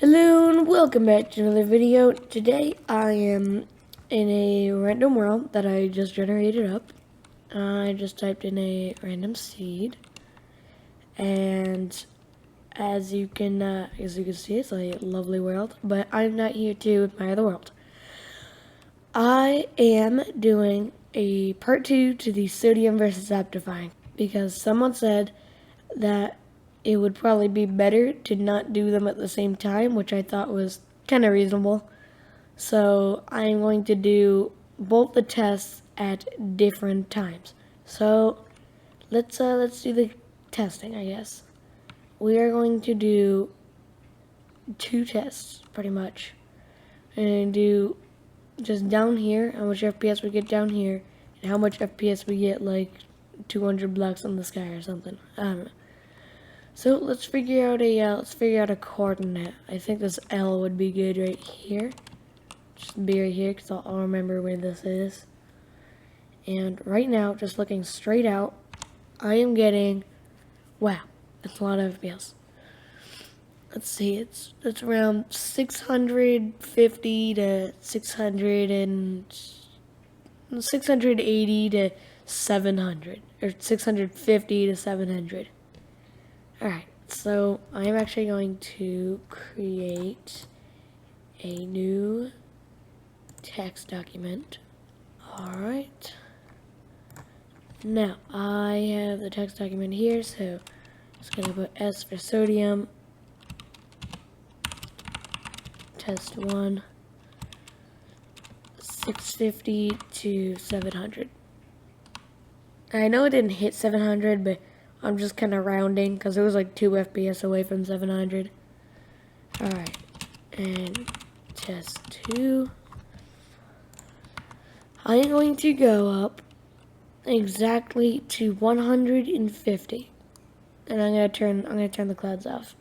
Hello and welcome back to another video. Today I am in a random world that I just generated up. I just typed in a random seed, and as you can see, it's a lovely world. But I'm not here to admire the world. I am doing a part 2 to the sodium versus Optifine because someone said that it would probably be better to not do them at the same time, which I thought was kind of reasonable. So I'm going to do both the tests at different times. So let's do the testing, I guess. We are going to do 2 tests pretty much, and do just down here how much FPS we get down here, and how much FPS we get like 200 blocks in the sky or something. I don't know. So let's figure out a coordinate. I think this L would be good right here. Just be right here because I'll remember where this is. And right now, just looking straight out, I am getting, wow, that's a lot of FPS. Let's see, it's around 650 to 680 to 700, or 650 to 700. Alright, so I'm actually going to create a new text document. Alright. Now, I have the text document here, so I'm just going to put S for sodium. Test 1. 650 to 700. I know it didn't hit 700, but I'm just kind of rounding because it was like 2 FPS away from 700. Alright, and test 2. I am going to go up exactly to 150, and I'm gonna turn the clouds off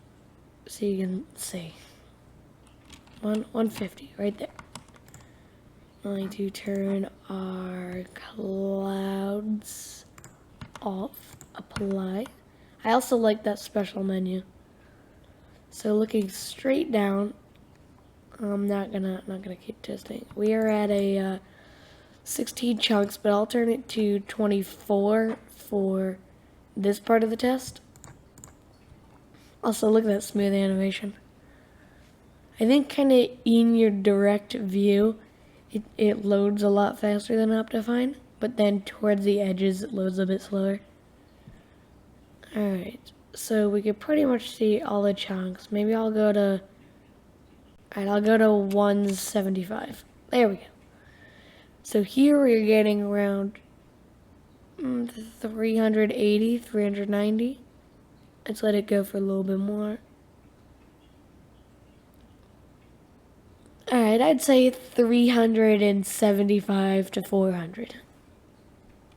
so you can see. 150 right there. I'm going to turn our clouds off. Apply. I also like that special menu. So looking straight down, I'm not gonna keep testing. We are at a 16 chunks, but I'll turn it to 24 for this part of the test. Also, look at that smooth animation. I think kind of in your direct view, it loads a lot faster than Optifine, but then towards the edges, it loads a bit slower. Alright, so we could pretty much see all the chunks. Maybe I'll go to 175. There we go. So here we're getting around 380, 390. Let's let it go for a little bit more. Alright, I'd say 375 to 400.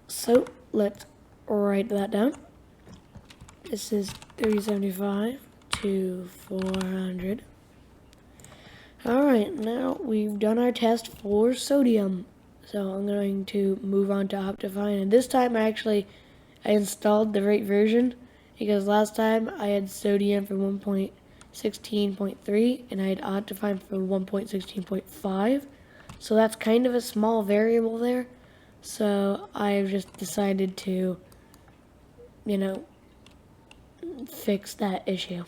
So let's write that down. This is 375 to 400. Alright, now we've done our test for sodium. So I'm going to move on to Optifine. And this time I installed the right version, because last time I had sodium for 1.16.3 and I had Optifine for 1.16.5. So that's kind of a small variable there. So I've just decided to, fix that issue.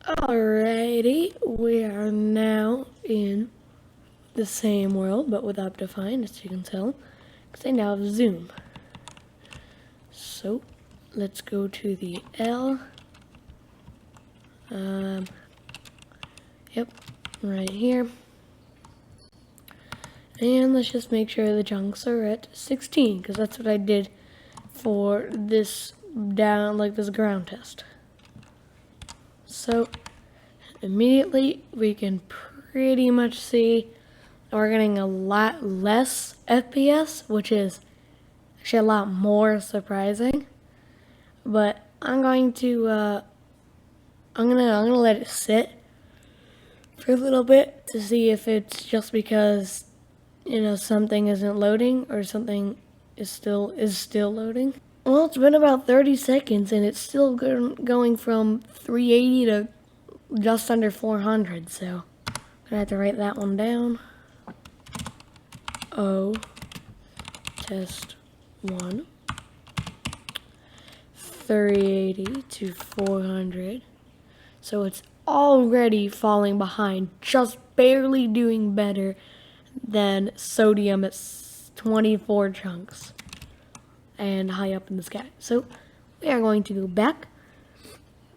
Alrighty, we are now in the same world, but with Optifine, as you can tell, because I now have zoom. So, let's go to the L. Yep, right here. And let's just make sure the chunks are at 16, because that's what I did for this this ground test. So immediately we can pretty much see we're getting a lot less FPS, which is actually a lot more surprising. But I'm going to I'm gonna let it sit for a little bit to see if it's just because something isn't loading or something is still loading. Well, it's been about 30 seconds and it's still going from 380 to just under 400, so I'm gonna have to write that one down. O, test 1, 380 to 400. So it's already falling behind, just barely doing better than sodium at 24 chunks and high up in the sky. So we are going to go back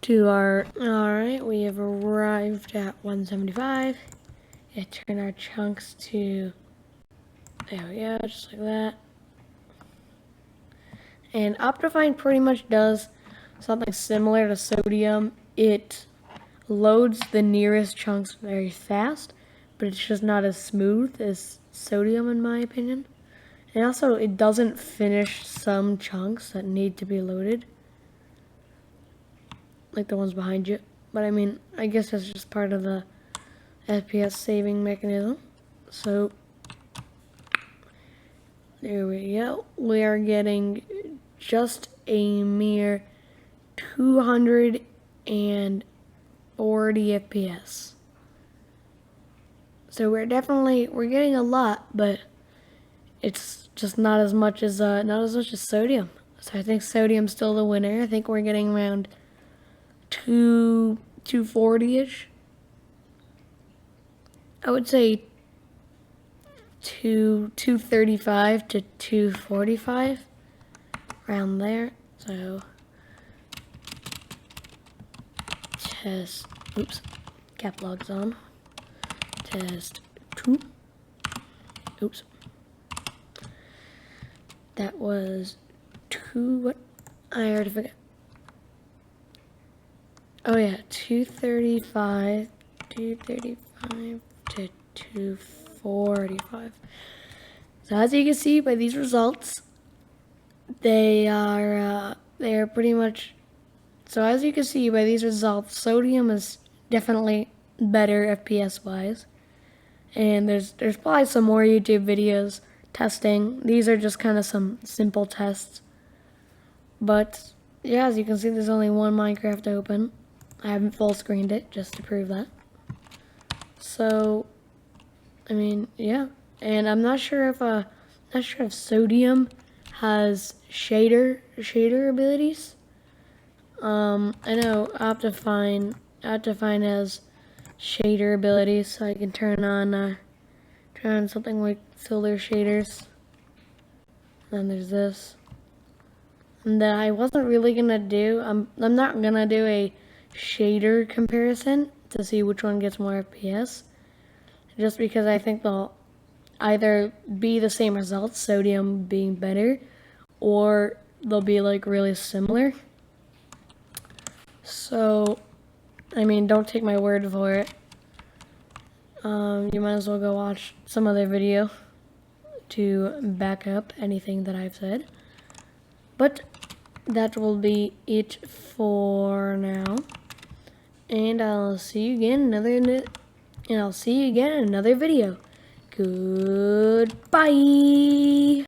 to our, alright, we have arrived at 175. Yeah, turn our chunks to, there we go, just like that. And Optifine pretty much does something similar to sodium. It loads the nearest chunks very fast, but it's just not as smooth as sodium in my opinion. And also, it doesn't finish some chunks that need to be loaded, like the ones behind you. But I mean, I guess that's just part of the FPS saving mechanism. So, there we go. We are getting just a mere 240 FPS. So we're getting a lot, but it's just not as much as sodium. So I think sodium's still the winner. I think we're getting around 240-ish. I would say 235 to 245, around there. So test, oops, cap log's on. Test 2. Oops. That was 2, what? I already forgot. Oh yeah, 235 to 245. So as you can see by these results, they are pretty much, so as you can see by these results, sodium is definitely better FPS wise. And there's probably some more YouTube videos testing. These are just kind of some simple tests. But yeah, as you can see, there's only one Minecraft open. I haven't full screened it just to prove that. So, I mean, yeah. And I'm not sure if sodium has shader abilities. I know Optifine has shader abilities, so I can turn on something like solar shaders. Then there's this. And then I wasn't really gonna do, I'm not gonna do a shader comparison to see which one gets more FPS, just because I think they'll either be the same results, sodium being better, or they'll be like really similar. So, I mean, don't take my word for it. You might as well go watch some other video to back up anything that I've said. But that will be it for now. And I'll see you again in another video. Goodbye.